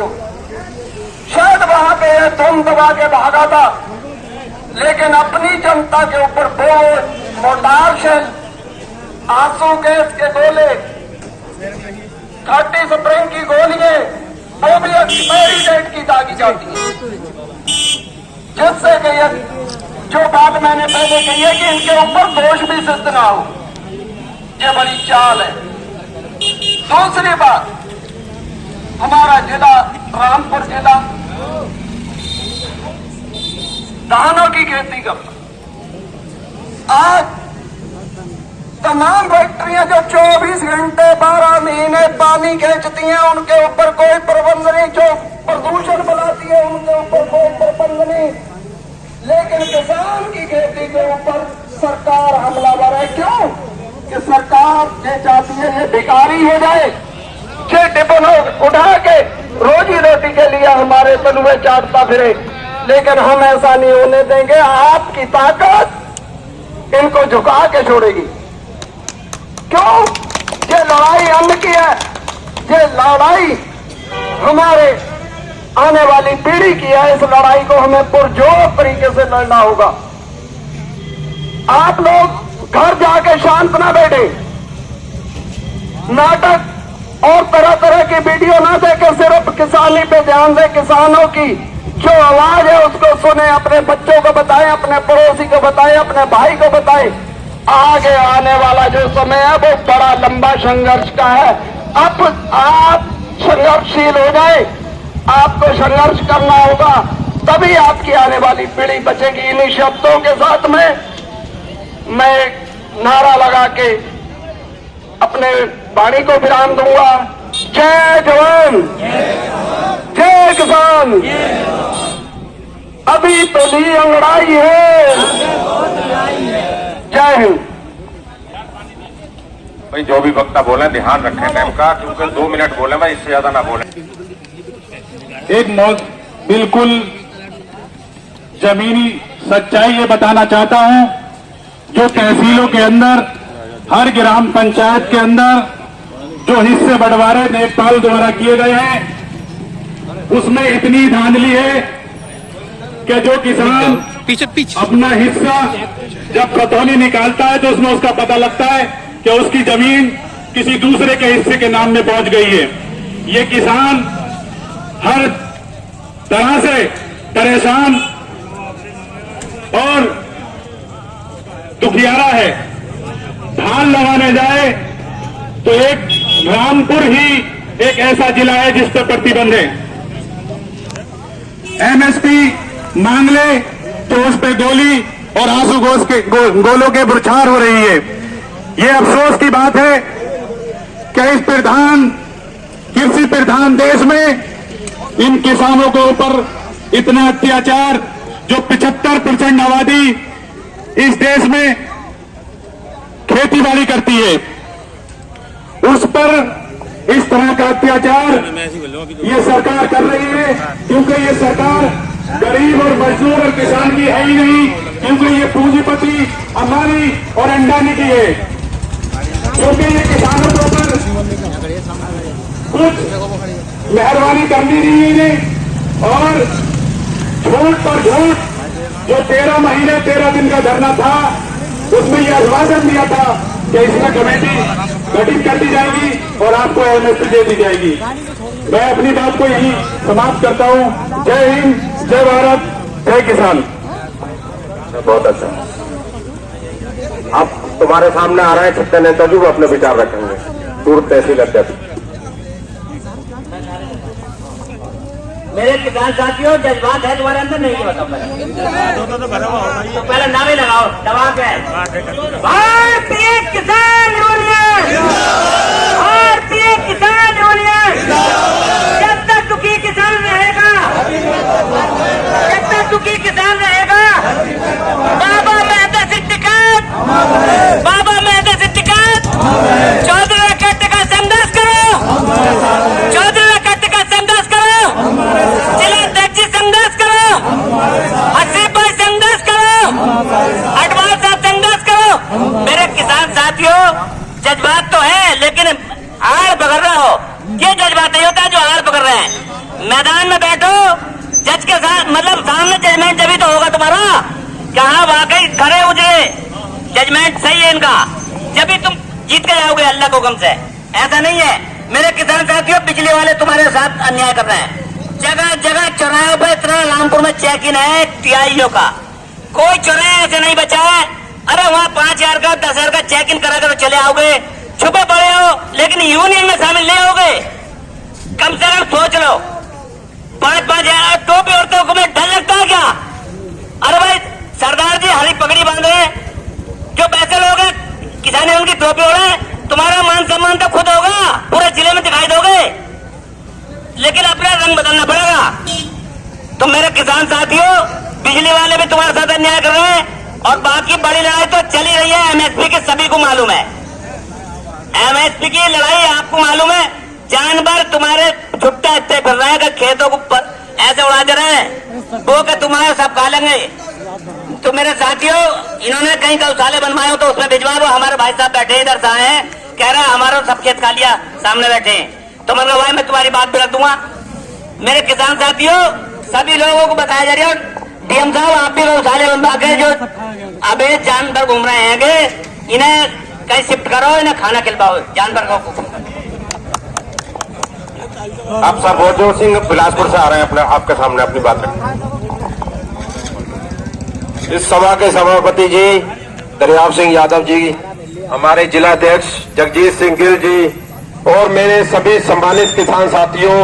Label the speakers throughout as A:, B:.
A: हो, शायद वहां पे धुन दबा के भागा था, लेकिन अपनी जनता के ऊपर बोझ, मोटार शेल, आंसू गैस के गोले, खाटी स्प्रिंग की गोलियां, वो भी एक्सपायरी डेट की दागी जाती है, जिससे कि जो बात मैंने पहले कही है कि इनके ऊपर दोष भी सिद्ध ना हो, ये बड़ी चाल है। दूसरी बात, हमारा जिला रामपुर जिला धानों की खेती करता, आज तमाम फैक्ट्रियां जो 24 घंटे 12 महीने पानी खींचती हैं, उनके ऊपर कोई प्रबंध नहीं, जो प्रदूषण बनाती है उनके ऊपर कोई प्रबंध नहीं, लेकिन किसान की खेती के ऊपर सरकार हमलावर है। क्यों? कि सरकार ये चाहती है ये भिखारी हो जाए, ये टिफिन उठा के रोजी रोटी के लिए हमारे तलुए चाटता फिरे, लेकिन हम ऐसा नहीं होने देंगे। आपकी ताकत इनको झुका के छोड़ेगी। क्यों? ये लड़ाई अन्न की है, ये लड़ाई हमारे आने वाली पीढ़ी की है। इस लड़ाई को हमें पुरजोर तरीके से लड़ना होगा। आप लोग घर जाके शांत ना बैठे, नाटक और तरह तरह की वीडियो ना देके सिर्फ किसानी पे ध्यान दें। किसानों की जो आवाज है उसको सुने, अपने बच्चों को बताएं, अपने पड़ोसी को बताएं, अपने भाई को बताएं। आगे आने वाला जो समय है वो बड़ा लंबा संघर्ष का है। अब आप संघर्षशील हो जाए, आपको संघर्ष करना होगा, तभी आपकी आने वाली पीढ़ी बचेगी। इन्हीं शब्दों के साथ में मैं नारा लगा के अपने वाणी को विराम दूंगा। जय जवान, जय किसान, अभी तो ली अंगड़ाई है। जय हिंद।
B: भाई जो भी वक्ता बोले ध्यान रखें टाइम का, क्योंकि 2 मिनट बोले भाई, इससे ज्यादा ना बोले।
C: एक बिल्कुल जमीनी सच्चाई ये बताना चाहता हूं, जो तहसीलों के अंदर, हर ग्राम पंचायत के अंदर जो हिस्से बंटवारे नेपाल द्वारा किए गए हैं, उसमें इतनी धांधली है कि जो किसान अपना हिस्सा जब खतौनी निकालता है तो उसमें उसका पता लगता है कि उसकी जमीन किसी दूसरे के हिस्से के नाम में पहुंच गई है। ये किसान हर तरह से परेशान और दुखियारा है। धान लगाने जाए तो एक रामपुर ही एक ऐसा जिला है जिस पर प्रतिबंध है। एमएसपी मांग ले तो उस पर गोली और आंसू गोलों के बौछार हो रही है। ये अफसोस की बात है कि इस कृषि प्रधान देश में इन किसानों के ऊपर इतना अत्याचार, जो 75% आबादी इस देश में खेतीबाड़ी करती है, उस पर इस तरह का अत्याचार ये सरकार कर रही है। क्योंकि ये सरकार गरीब और मजदूर और किसान की है ही नहीं, क्योंकि ये पूंजीपति, अंबानी और अंडानी की है। क्योंकि ये किसानों के ऊपर कुछ मेहरबानी करनी नहीं है इन्हें, और झूठ पर झूठ, जो 13 महीने 13 दिन का धरना था, उसमें यह आश्वासन दिया था कि इसमें कमेटी गठित कर दी जाएगी और आपको एमएसपी दे दी जाएगी। मैं अपनी बात को यही समाप्त करता हूं। जय हिंद, जय भारत, जय किसान।
B: बहुत अच्छा। अब तुम्हारे सामने आ रहे हैं छत्ते नेता जी, वो अपने विचार रखेंगे। पूर्व तहसील अध्यक्ष।
D: मेरे किसान साथियों, जज्बात है तुम्हारे अंदर, नहीं बताओ तो पहले नारे लगाओ, दबा के। भारतीय किसान यूनियन, भारतीय किसान यूनियन, जब तक दुखी किसान रहेगा, जब तक दुखी किसान रहेगा, बाबा मेहता सिद्दीकात, बाबा मेहता सिद्दीकात, 14 कट्ट का संघर्ष करो, 14 कट्ट का संघर्ष करो, जिला अध्यक्ष संघर्ष करो, हसीब भाई संघर्ष करो, अडवाल साहब संघर्ष करो। मेरे किसान साथियों, जज्बात तो है, लेकिन आड़ बगड़ रहा हो। ये जज्बात नहीं होता जो आड़ मैदान में बैठो जज के साथ, मतलब सामने जजमेंट जब ही तो होगा तुम्हारा। कहा वाकई खड़े उजरे जजमेंट सही है इनका, जब भी तुम जीत के जाओगे अल्लाह के हुक्म से। ऐसा नहीं है मेरे किसान साथियों, बिजली वाले तुम्हारे साथ अन्याय कर रहे हैं। जगह जगह चौराहे पर इतना रामपुर में चेक इन है टीआईओ का, कोई चौराहे ऐसे नहीं बचा है। अरे वहाँ 5,000 का 10,000 का चेक इन करा कर चले आओगे, छुपे पड़े हो, लेकिन यूनियन में शामिल नहीं होगे। कम से कम सोच लो, 5,000 टोपी औरतों को मैं डर लगता है क्या? अरे भाई सरदार जी हरी पगड़ी बांधे, जो पैसे लोग हैं किसान उनकी टोपी ओढ़े, तुम्हारा मान सम्मान तो खुद होगा, पूरे जिले में दिखाई दोगे, लेकिन अपना रंग बदलना पड़ेगा। तो मेरे किसान साथियों, बिजली वाले भी तुम्हारे साथ अन्याय कर रहे हैं, और बाकी बड़ी लड़ाई तो चली रही है एमएसपी के, सभी को मालूम है। एमएसपी की लड़ाई आपको मालूम है, जानवर तुम्हारे छुट्टा इतने फिर रहे हैं, खेतों को ऐसे उड़ा दे रहे हैं, वो के तुम्हारे सब खा लेंगे। तो मेरे साथियों, इन्होंने कहीं गौशाले बनवाए हो तो उसमें भिजवा दो। हमारे भाई साहब बैठे इधर से आए हैं, कह रहे हैं हमारा सब खेत खा लिया, सामने बैठे हैं। तो मतलब भाई मैं तुम्हारी बात भी रख दूंगा। मेरे किसान साथियों, सभी लोगों को बताया जा रहा है, डीएम साहब आप भी गौशाले बनवा के जो अवैध जानवर घूम रहे हैं, इन्हें कहीं शिफ्ट करो, इन्हें खाना खिलवाओ जानवर को।
B: आप सरबोजोत सिंह बिलासपुर से आ रहे हैं, अपने आपके सामने अपनी बात रखें। इस सभा के सभापति जी दरियाव सिंह यादव जी, हमारे जिला अध्यक्ष जगजीत सिंह गिल जी, और मेरे सभी सम्मानित किसान साथियों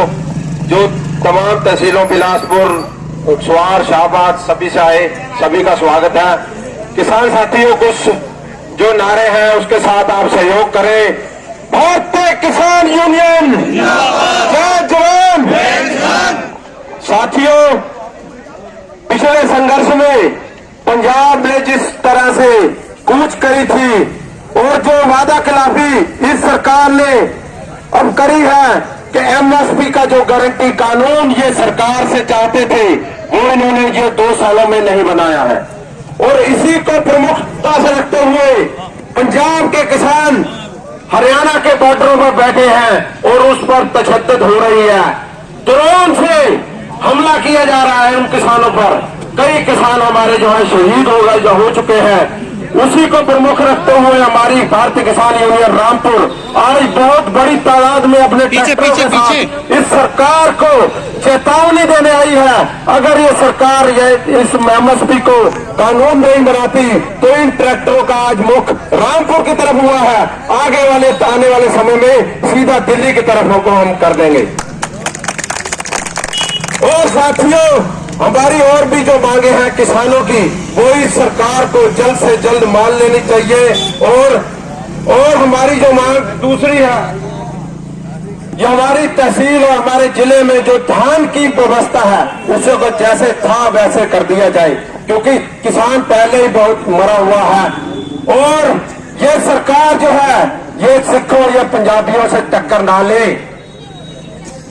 B: जो तमाम तहसीलों बिलासपुर, स्वार, शाहबाद सभी से आए, सभी का स्वागत है। किसान साथियों कुछ जो नारे हैं उसके साथ आप सहयोग करें। भारतीय किसान यूनियन जय जवान। साथियों, पिछले संघर्ष में पंजाब ने जिस तरह से कूच करी थी और जो वादा खिलाफी इस सरकार ने अब करी है कि एमएसपी का जो गारंटी कानून ये सरकार से चाहते थे, वो इन्होंने ये 2 सालों में नहीं बनाया है। और इसी को प्रमुखता से रखते हुए पंजाब के किसान हरियाणा के बॉर्डरों पर बैठे हैं और उस पर तशद्दुद हो रही है। ड्रोन से हमला किया जा रहा है उन किसानों पर। कई किसान हमारे जो है शहीद हो गए, जो हो चुके हैं। उसी को प्रमुख रखते हुए हमारी भारतीय किसान यूनियन रामपुर आज बहुत बड़ी तादाद में अपने ट्रैक्टरों के साथ इस सरकार को चेतावनी देने आई है। अगर ये सरकार इस एमएसपी को कानून नहीं बनाती तो इन ट्रैक्टरों का आज मुख रामपुर की तरफ हुआ है, आगे वाले आने वाले समय में सीधा दिल्ली की तरफ को हम कर देंगे। और साथियों, हमारी और भी जो मांगे हैं किसानों की, वो इस सरकार को जल्द से जल्द मान लेनी चाहिए। और हमारी जो मांग दूसरी है, ये हमारी तहसील और हमारे जिले में जो धान की व्यवस्था है उसे को जैसे था वैसे कर दिया जाए, क्योंकि किसान पहले ही बहुत मरा हुआ है। और ये सरकार जो है ये सिखों या पंजाबियों से टक्कर ना ले।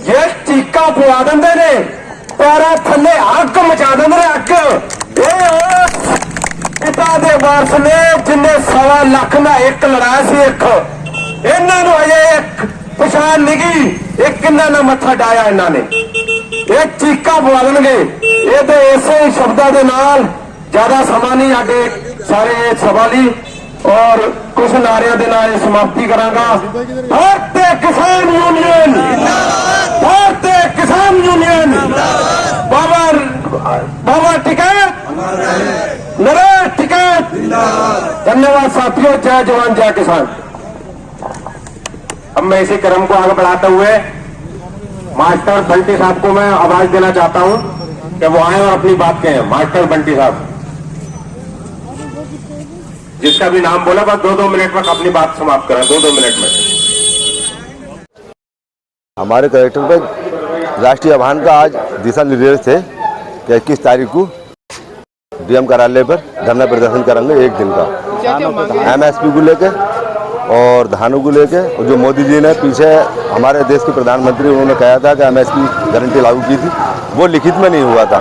B: ये चीका पुआ देंगे ने, पैरा थले अग मचा देंगे अग। पिता दे वारस ने जिन्हें 1.25 लाख में एक लड़ाया सी, एक इन्हों अजे एक पछाण नहीं गई, एक किन्ना ना मत्था डाया इन्होंने। ये चीका पुआ देंगे। ये तो ऐसे ही शब्दों के नाल ज्यादा समा नहीं आगे सारे सवाली और कुछ नारिया के नाल समाप्ति करांगा। भारतीय किसान यूनियन, भारतीय किसान यूनियन, बाबा टिकैत, नरेश टिकैत। धन्यवाद साथियों, जय जवान जय किसान। अब मैं इसी क्रम को आगे बढ़ाते हुए मास्टर बंटी साहब को मैं आवाज देना चाहता हूं कि वो आए और अपनी बात कहें। मास्टर बंटी साहब, जिसका भी नाम बोला, बस 2-2 मिनट में अपनी बात समाप्त करें, 2-2 मिनट में।
E: हमारे कलेक्टर पर राष्ट्रीय आह्वान का आज दिशा निर्देश थे कि 21 तारीख को डीएम कार्यालय पर धरना प्रदर्शन करेंगे 1 दिन का, एमएसपी को लेके और धानों को लेके। और जो मोदी जी ने पीछे हमारे देश के प्रधानमंत्री उन्होंने कहा था कि एमएसपी गारंटी लागू की थी, वो लिखित में नहीं हुआ था,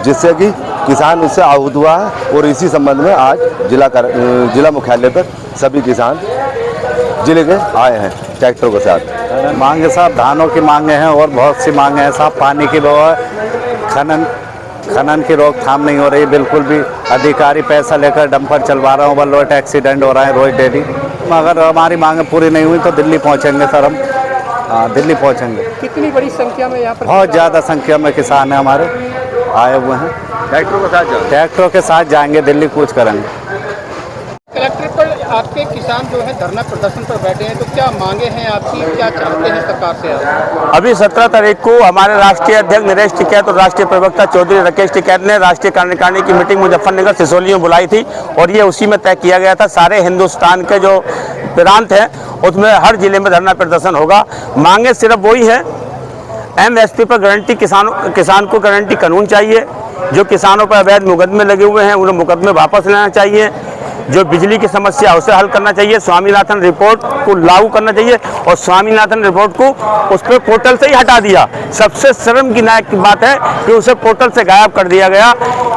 E: जिससे कि किसान उससे आहूत हुआ है। और इसी संबंध में आज जिला मुख्यालय पर सभी किसान जिले के आए हैं ट्रैक्टरों के साथ।
F: मांगे साहब धानों की मांगे हैं और बहुत सी मांगे हैं साहब। पानी की व्यवस्था, खनन की रोकथाम नहीं हो रही बिल्कुल भी। अधिकारी पैसा लेकर डंपर चलवा रहे हैं, ओवरलोड एक्सीडेंट हो रहा है रोज डेली। अगर हमारी मांगे पूरी नहीं हुई तो दिल्ली पहुंचेंगे सर हम। हाँ, दिल्ली पहुंचेंगे।
G: कितनी बड़ी संख्या में यहाँ पर
F: बहुत ज़्यादा संख्या में किसान हैं हमारे आए हुए हैं। ट्रैक्टरों के साथ जाएंगे, दिल्ली कूच करेंगे।
G: कलेक्ट्रेट पर आपके किसान जो है धरना प्रदर्शन पर बैठे हैं, तो क्या मांगे हैं आपकी, क्या चाहते हैं सरकार से आप?
H: अभी 17 तारीख को हमारे राष्ट्रीय अध्यक्ष नरेश टिकैत और राष्ट्रीय प्रवक्ता चौधरी राकेश टिकैत ने राष्ट्रीय कार्यकारिणी की मीटिंग मुजफ्फरनगर सिसोली में बुलाई थी और ये उसी में तय किया गया था। सारे हिंदुस्तान के जो प्रांत हैं उसमें हर जिले में धरना प्रदर्शन होगा। मांगे सिर्फ वही है, MSP पर गारंटी, किसान को गारंटी कानून चाहिए। जो किसानों पर अवैध मुकदमे लगे हुए हैं उन्हें मुकदमे वापस लेना चाहिए। जो बिजली की समस्या उसे हल करना चाहिए। स्वामीनाथन रिपोर्ट को लागू करना चाहिए और स्वामीनाथन रिपोर्ट को उस पर पोर्टल से ही हटा दिया। सबसे शर्म की नायक की बात है कि उसे पोर्टल से गायब कर दिया गया।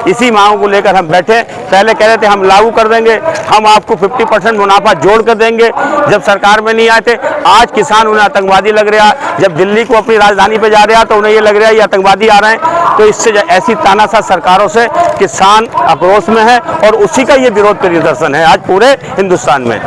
H: इसी मांगों को लेकर हम बैठे। पहले कह रहे थे हम लागू कर देंगे, हम आपको 50% मुनाफा जोड़ कर देंगे। जब सरकार में नहीं आए थे, आज किसान उन्हें आतंकवादी लग रहा है। जब दिल्ली को अपनी राजधानी पे जा रहा है तो उन्हें ये लग रहा है ये आतंकवादी आ रहे हैं। तो इससे ऐसी तानाशाह सरकारों से किसान आक्रोश में है और उसी का ये विरोध प्रदर्शन है आज पूरे हिंदुस्तान में।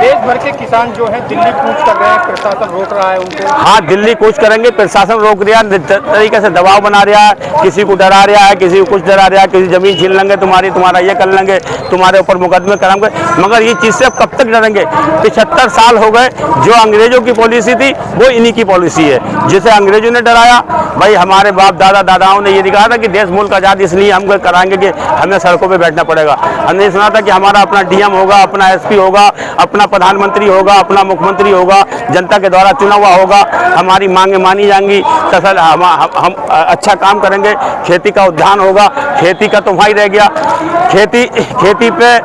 G: देश भर के किसान जो है दिल्ली कूच कर रहे हैं, प्रशासन रोक रहा है उनको।
H: हाँ, दिल्ली कूच करेंगे, प्रशासन रोक रहा है, तरीके से दबाव बना रहा है, किसी को डरा रहा है, किसी को कुछ डरा रहा है, किसी जमीन छीन लेंगे तुम्हारा ये कर लेंगे, तुम्हारे ऊपर मुकदमे कराएंगे। मगर ये चीज़ से अब कब तक डरेंगे? 75 साल हो गए। जो अंग्रेजों की पॉलिसी थी वो इन्हीं की पॉलिसी है। जिसे अंग्रेजों ने डराया, भाई हमारे बाप दादाओं ने ये कहा था कि देश मुल्क आज़ाद इसलिए हम कराएंगे कि हमें सड़कों पर बैठना पड़ेगा। हमने सुना था कि हमारा अपना DM होगा, अपना SP होगा, अपना प्रधानमंत्री होगा, अपना मुख्यमंत्री होगा, जनता के द्वारा चुना हुआ होगा, हमारी मांगे मानी जाएंगी, फसल हम अच्छा काम करेंगे, खेती का उद्यान होगा। खेती का तो वहीं रह गया। खेती पे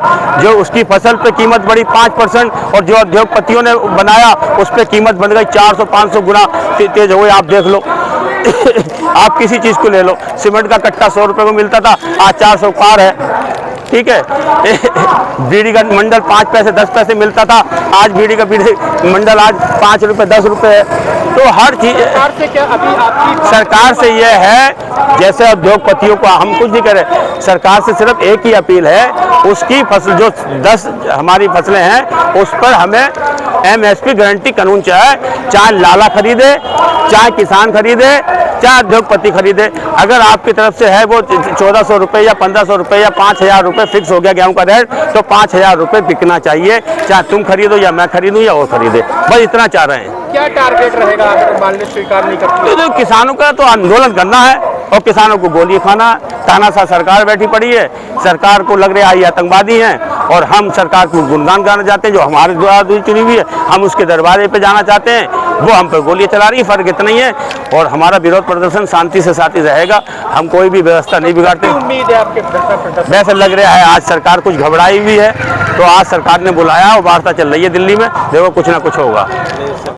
H: जो उसकी फसल पे कीमत बढ़ी 5% और जो उद्योगपतियों ने बनाया उस पे कीमत बढ़ गई 400-500 गुना तेज हो गई। आप देख लो आप किसी चीज़ को ले लो, सीमेंट का कट्टा 100 रुपये को मिलता था, आज 400 पार है। ठीक है, बीड़ी का मंडल 5 पैसे 10 पैसे मिलता था, आज बीड़ी का मंडल आज 5 रुपये 10 रुपये है। तो हर चीज़
G: सरकार से क्या अभी आपकी
H: सरकार से ये है, जैसे उद्योगपतियों को हम कुछ नहीं करें, सरकार से सिर्फ एक ही अपील है, उसकी फसल जो 10 हमारी फसलें हैं उस पर हमें MSP गारंटी कानून चाहे लाला खरीदे, चाहे किसान खरीदे, चाहे उद्योगपति खरीदे। अगर आपकी तरफ से है वो 1400 रुपये या 1500 रुपये या 5000 रुपये फिक्स हो गया गेहूं का रेट, तो 5000 रुपये बिकना चाहिए, चाहे तुम खरीदो या मैं खरीदूं या वो खरीदे। बस इतना चाह रहे हैं।
G: क्या टारगेट रहेगा अगर मान ली स्वीकार नहीं करते?
H: तो किसानों का तो आंदोलन करना है और किसानों को गोली खाना। तानाशाह सरकार बैठी पड़ी है, सरकार को लग रहा है ये आतंकवादी हैं और हम सरकार को गुणगान गाना चाहते हैं जो हमारे द्वारा चुनी हुई है, हम उसके दरबारे पे जाना चाहते हैं, वो हम पर गोलियां चला रही है। फर्क इतना ही है और हमारा विरोध प्रदर्शन शांति से साथ ही रहेगा। हम कोई भी व्यवस्था नहीं बिगाड़ते।
G: उम्मीद है आपके प्रदर्शन?
H: वैसे लग रहा है आज सरकार कुछ घबराई हुई है, तो आज सरकार ने बुलाया और वार्ता चल रही है दिल्ली में, देखो कुछ ना कुछ होगा।